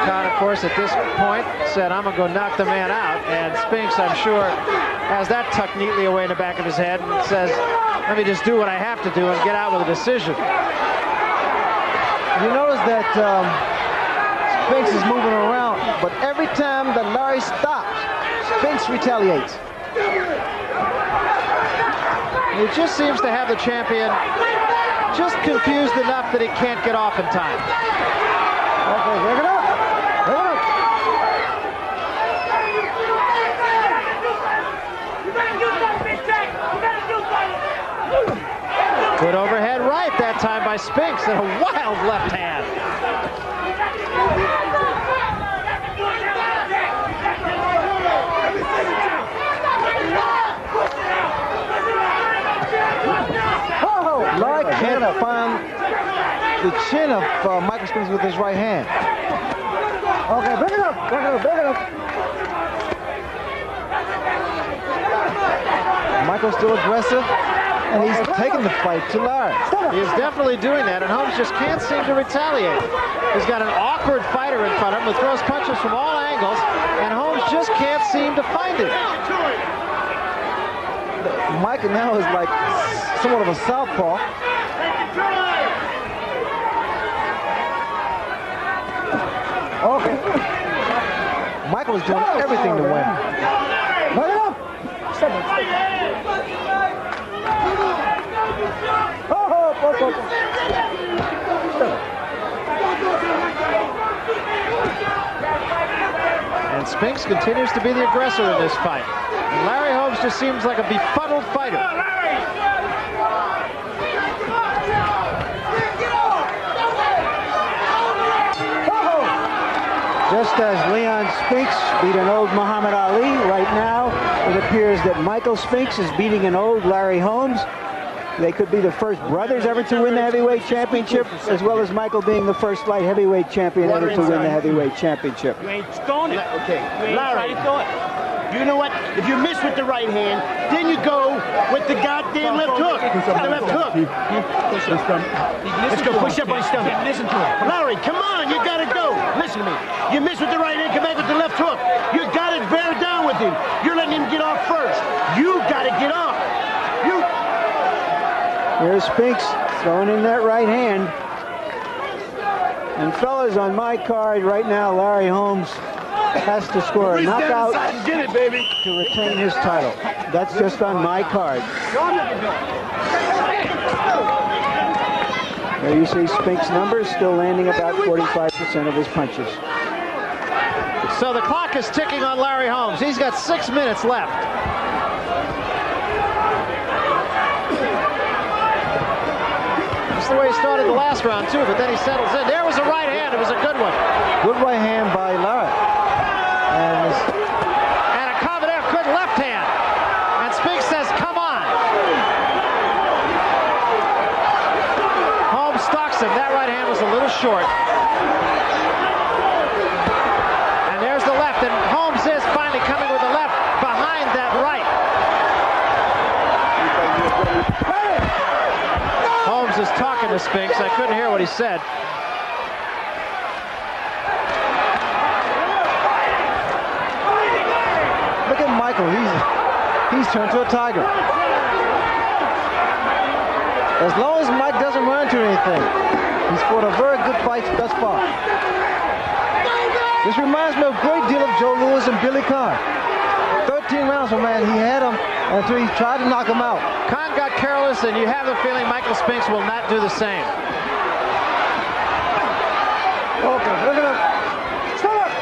Of course, at this point, said, I'm going to go knock the man out. And Spinks, I'm sure, has that tucked neatly away in the back of his head and says, let me just do what I have to do and get out with a decision. You notice that Spinks is moving around, but every time that Larry stops, Spinks retaliates. He just seems to have the champion just confused enough that he can't get off in time. Okay, bring it up. Good overhead right that time by Spinks and a wild left hand. Oh, Larry can't find the chin of Michael Spinks with his right hand. Okay, bring it up, bring it up, bring it up. Michael's still aggressive, and he's taking the fight to Larry. He is definitely doing that, and Holmes just can't seem to retaliate. He's got an awkward fighter in front of him who throws punches from all angles, and Holmes just can't seem to find it. Michael now is like somewhat of a southpaw. Okay. Michael is doing everything to win. Look it up. And Spinks continues to be the aggressor in this fight. And Larry Holmes just seems like a befuddled fighter. Just as Leon Spinks beat an old Muhammad Ali, right now it appears that Michael Spinks is beating an old Larry Holmes. They could be the first brothers ever to win the heavyweight championship, as well as Michael being the first light heavyweight champion ever to win the heavyweight championship. You ain't throwing it. Okay, You ain't Larry. trying to throw it. You know what? If you miss with the right hand, then you go with the goddamn left hook. The left hook. Let's go. Push up on his stomach. Listen to him. Larry, come on. You got to go. Listen to me. You miss with the right hand, come back with the left hook. You got to bear down with him. You're letting him get off first. You got to get off. Here's Spinks throwing in that right hand. And fellas, on my card right now, Larry Holmes has to score a knockout Get it, baby. to retain his title. That's just on my card. There you see Spinks' numbers still landing about 45% of his punches. So the clock is ticking on Larry Holmes. He's got 6 minutes left. the way he started the last round, too, but then he settles in. There was a right hand. It was a good one. Good right hand by Larry. And a Commodore, good left hand. And Spinks says, come on. Holmes stalks him. That right hand was a little short. And there's the left. And Holmes is finally coming with the left behind that right. Holmes is talking to Spinks. I couldn't hear what he said. Look at Michael. He's turned to a tiger. As long as Mike doesn't run into anything, he's fought a very good fight thus far. This reminds me a great deal of Joe Louis and Billy Conn. 13 rounds, my man. He had him until he tried to knock him out. Conn got careless, and you have the feeling Michael Spinks will not do the same. Okay, look at that. Stop it!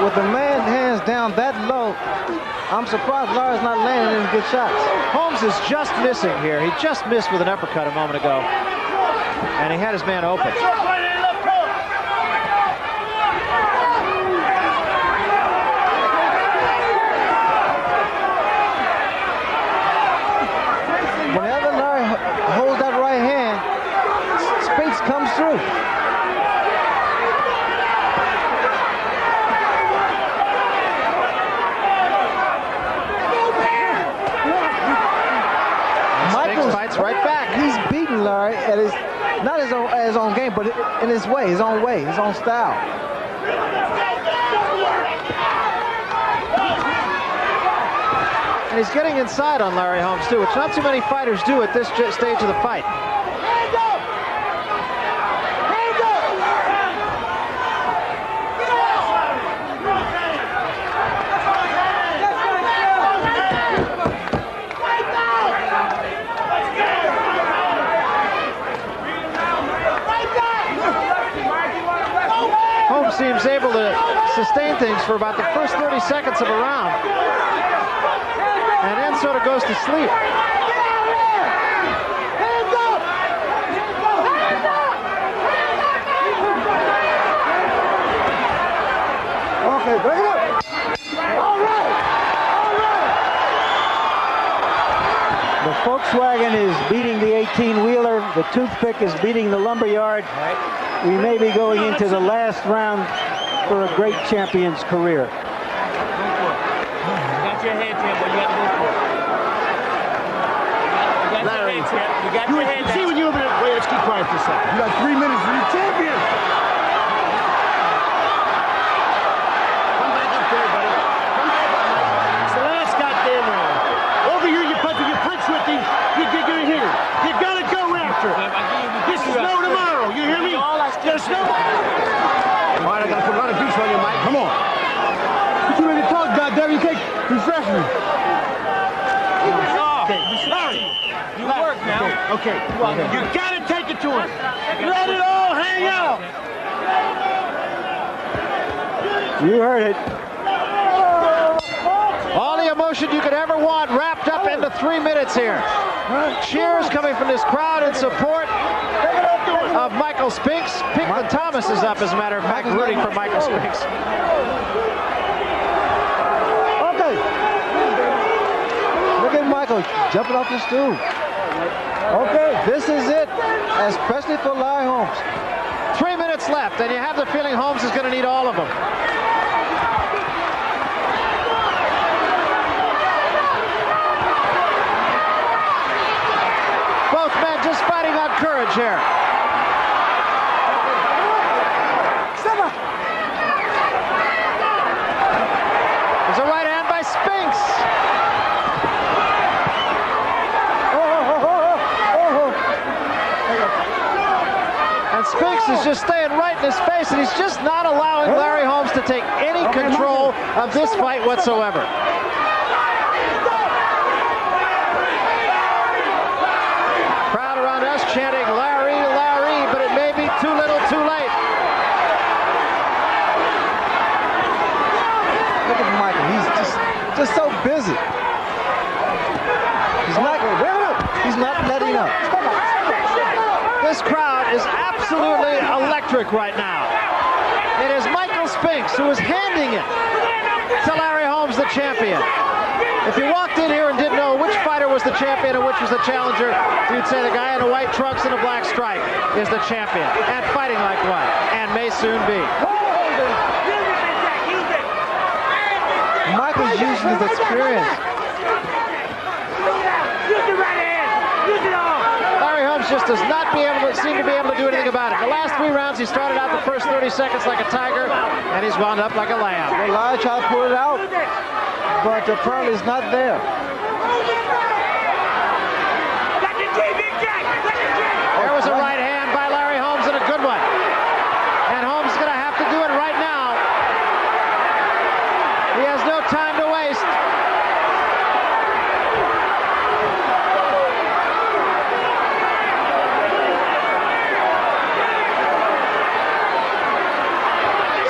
With the man hands down that low, I'm surprised Larry's not landing any good shots. Holmes is just missing here. He just missed with an uppercut a moment ago. And he had his man open. Whenever Larry holds that right hand, Spinks comes through. Spinks fights right back. He's beaten Larry at his, not his own game, but in his way, his own style. And he's getting inside on Larry Holmes, too, which not too many fighters do at this stage of the fight. Holmes seems able to sustain things for about the first 30 seconds of a round. And then sort of goes to sleep. Okay, bring it up. All right. The Volkswagen is beating the 18-wheeler. The toothpick is beating the lumberyard. We may be going into the last round for a great champion's career. You got your head, Tim, but you got to go for it. You got your head, Tim. You got your head. See when you over there. Wait, let's keep quiet for a second. You got 3 minutes to be champion. Come back up there, buddy. Come back up. It's the last goddamn round. Over here, you punch with him. You're here. You gotta go after it. This is no tomorrow. You hear me? There's no. All right, I gotta put a lot of juice on you, Mike. Come on. Get you ready to talk, goddamn. You take refreshment. Okay, Larry. You work now. Okay. You gotta take it to him. Let it all hang out. You heard it. All the emotion you could ever want wrapped up into 3 minutes here. Cheers coming from this crowd in support of Michael Spinks. Pinkley Thomas is up, as a matter of fact, rooting for Michael Spinks. Okay. Look at Michael jumping off the stool. Okay, this is it, especially for Larry Holmes. 3 minutes left, and you have the feeling Holmes is going to need all of them. Both men just fighting on courage here. There's a right hand by Spinks. And Spinks is just staying right in his face, and he's just not allowing Larry Holmes to take any control of this fight whatsoever. Crowd around us chanting, Larry, Larry, but it may be too little too late. This crowd is absolutely electric right now. It is Michael Spinks who is handing it to Larry Holmes, the champion. If you walked in here and didn't know which fighter was the champion and which was the challenger, you'd say the guy in the white trunks and a black stripe is the champion, and fighting like one, and may soon be. Michael's using his experience. Larry Holmes just does not seem to be able to do anything about it. The last 3 rounds, he started out the first 30 seconds like a tiger, and he's wound up like a lamb. Well, Larry tried to pull it out, but apparently it's not there. There was a right hand by Larry Holmes, and a good one. And Holmes is going to have to do it right now. He has no time to waste.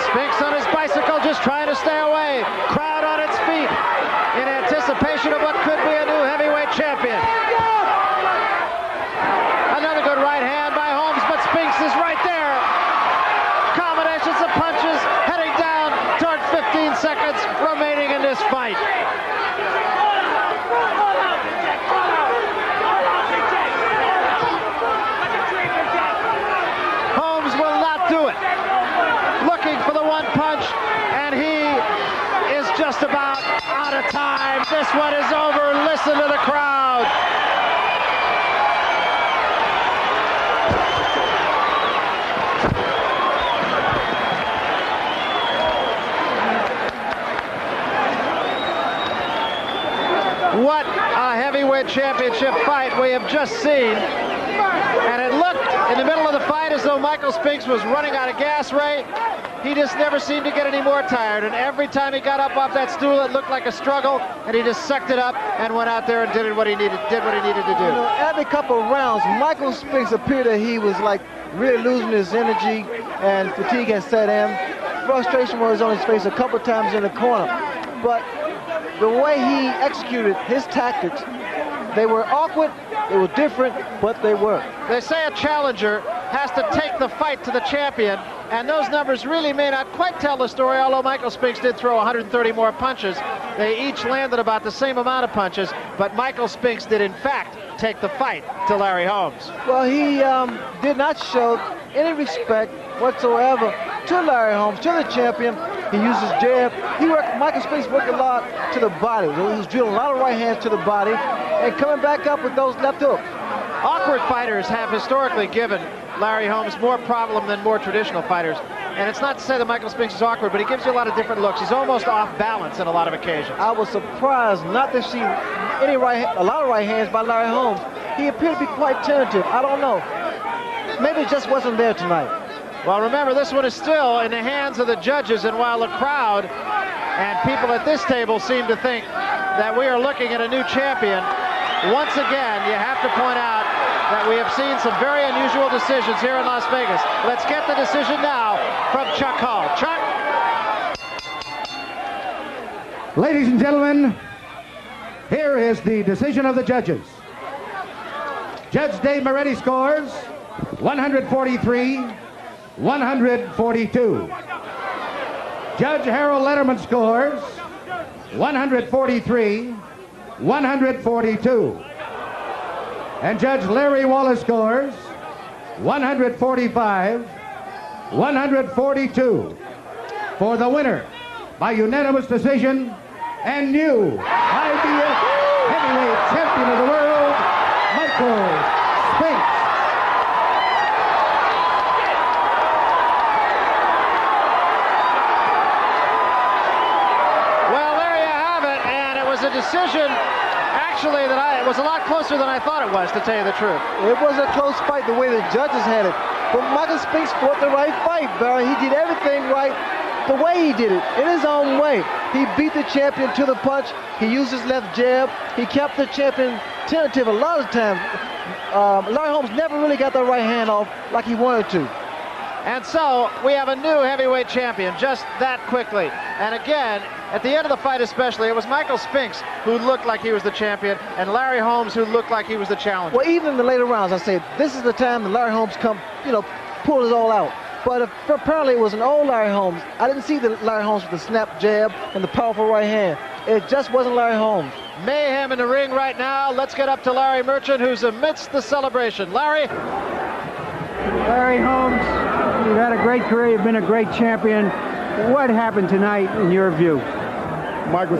Spinks on his bicycle, just trying to stay away. Crowd on its feet in anticipation of what could be a new heavyweight champion. Another good right hand by Holmes, but Spinks is right there. Combinations of punches heading down toward 15 seconds remaining in this fight. Holmes will not do it. Looking for the one punch, and he is just about out of time. This one is over. Listen to the crowd. What a heavyweight championship fight we have just seen. And it looked in the middle of the fight as though Michael Spinks was running out of gas, Ray. He just never seemed to get any more tired. And every time he got up off that stool, it looked like a struggle. And he just sucked it up and went out there and did what he needed to do. You know, every couple of rounds, Michael Spinks appeared that he was like really losing his energy, and fatigue had set in. Frustration was on his face a couple of times in the corner. But the way he executed his tactics, they were awkward, they were different, but they worked. They say a challenger has to take the fight to the champion, and those numbers really may not quite tell the story, although Michael Spinks did throw 130 more punches. They each landed about the same amount of punches, but Michael Spinks did in fact take the fight to Larry Holmes. Well, he did not show any respect whatsoever to Larry Holmes, to the champion. He used his jab. Michael Spinks worked a lot to the body. He was drilling a lot of right hands to the body and coming back up with those left hooks. Awkward fighters have historically given Larry Holmes more problem than more traditional fighters. And it's not to say that Michael Spinks is awkward, but he gives you a lot of different looks. He's almost off balance on a lot of occasions. I was surprised not to see a lot of right hands by Larry Holmes. He appeared to be quite tentative. I don't know. Maybe it just wasn't there tonight. Well, remember, this one is still in the hands of the judges, and while the crowd and people at this table seem to think that we are looking at a new champion, once again, you have to point out that we have seen some very unusual decisions here in Las Vegas. Let's get the decision now from Chuck Hall. Chuck? Ladies and gentlemen, here is the decision of the judges. Judge Dave Moretti scores 143-142. Judge Harold Letterman scores 143-142. And Judge Larry Wallace scores 145-142 for the winner by unanimous decision and new IBF heavyweight champion of the world, Michael Spinks. Well, there you have it, and it was a decision actually that it was a lot closer than I thought it was, to tell you the truth. It was a close fight the way the judges had it. But Michael Spinks fought the right fight, Barry. He did everything right the way he did it, in his own way. He beat the champion to the punch. He used his left jab. He kept the champion tentative a lot of times. Larry Holmes never really got that right hand off like he wanted to. And so we have a new heavyweight champion just that quickly. And again, At the end of the fight especially, it was Michael Spinks who looked like he was the champion and Larry Holmes who looked like he was the challenger. Well, even in the later rounds, I said, this is the time that Larry Holmes pull it all out. But apparently it was an old Larry Holmes. I didn't see the Larry Holmes with the snap jab and the powerful right hand. It just wasn't Larry Holmes. Mayhem in the ring right now. Let's get up to Larry Merchant, who's amidst the celebration. Larry? Larry Holmes, you've had a great career. You've been a great champion. What happened tonight in your view? Michael.